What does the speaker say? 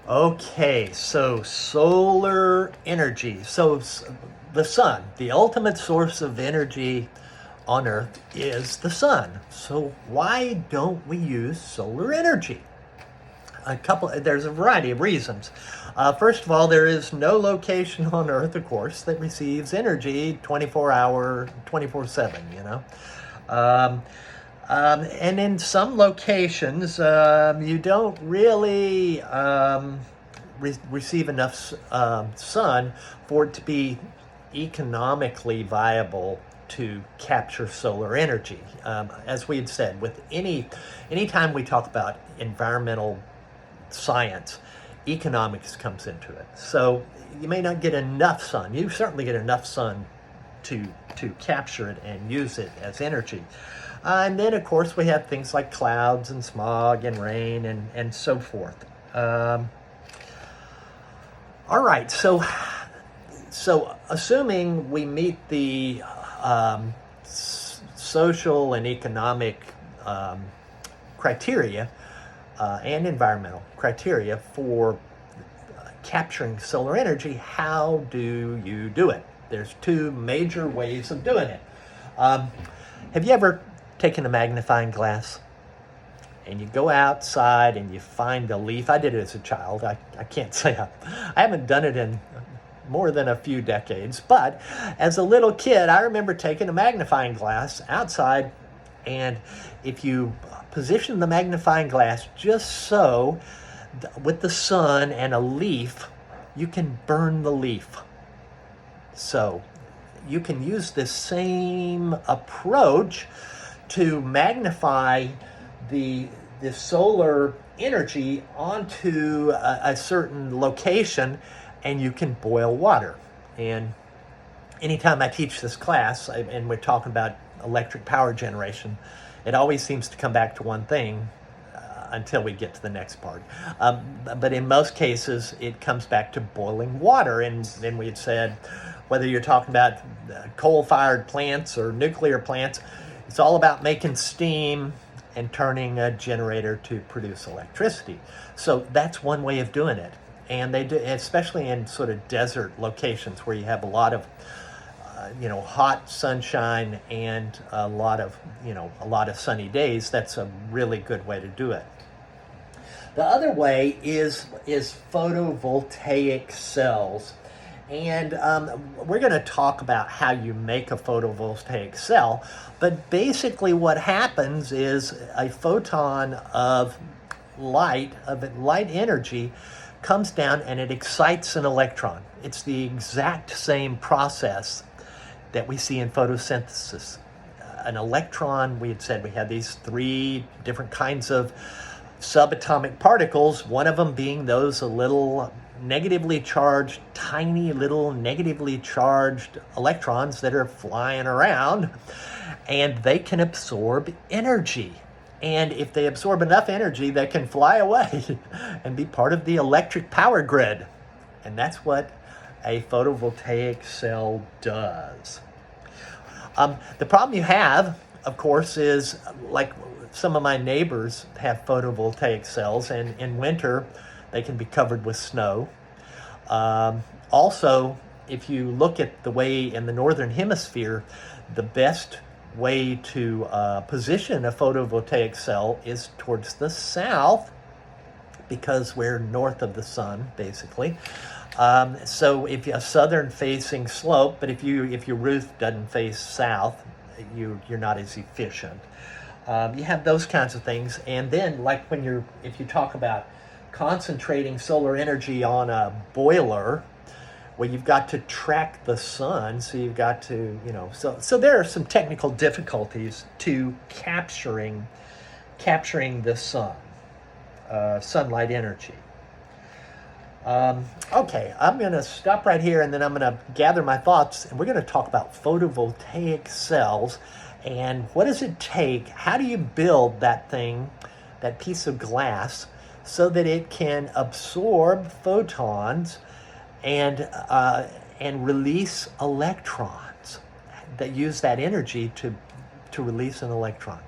Okay, so solar energy. The sun, the ultimate source of energy on Earth is the sun. So why don't we use solar energy? There's a variety of reasons. First of all, there is no location on Earth, of course, that receives energy 24/7, you know. Um, and in some locations, you don't really receive enough sun for it to be economically viable to capture solar energy. As we had said, with anytime we talk about environmental science, economics comes into it. So you may not get enough sun. You certainly get enough sun to capture it and use it as energy. And then, of course, we have things like clouds and smog and rain and so forth. All right, so assuming we meet the social and economic criteria and environmental criteria for capturing solar energy, how do you do it? There's two major ways of doing it. Have you ever taken a magnifying glass and you go outside and you find a leaf? I did it as a child. I can't say I haven't done it in more than a few decades, but as a little kid, I remember taking a magnifying glass outside, and if you position the magnifying glass just so with the sun and a leaf, you can burn the leaf. So you can use this same approach to magnify the solar energy onto a certain location, and you can boil water. And anytime I teach this class, and we're talking about electric power generation, it always seems to come back to one thing until we get to the next part. But in most cases, it comes back to boiling water. And then we had said, whether you're talking about coal-fired plants or nuclear plants, it's all about making steam and turning a generator to produce electricity. So that's one way of doing it. And they do, especially in sort of desert locations where you have a lot of hot sunshine and a lot of sunny days. That's a really good way to do it. The other way is photovoltaic cells. And we're going to talk about how you make a photovoltaic cell. But basically what happens is a photon of light energy comes down and it excites an electron. It's the exact same process that we see in photosynthesis. An electron, we had said we had these three different kinds of subatomic particles, one of them being those tiny little negatively charged electrons that are flying around, and they can absorb energy. And if they absorb enough energy, they can fly away and be part of the electric power grid. And that's what a photovoltaic cell does. The problem you have, of course, is like some of my neighbors have photovoltaic cells, and in winter, they can be covered with snow. Also, if you look at the way in the northern hemisphere, the best way to position a photovoltaic cell is towards the south, because we're north of the sun, basically. So if you have a southern facing slope, but if your roof doesn't face south, you're not as efficient. You have those kinds of things. And then like if you talk about concentrating solar energy on a boiler, well, you've got to track the sun, so you've got to, so there are some technical difficulties to capturing the sunlight energy. Okay, I'm going to stop right here, and then I'm going to gather my thoughts, and we're going to talk about photovoltaic cells and what does it take? How do you build that piece of glass, so that it can absorb photons and release electrons that use that energy to release an electron.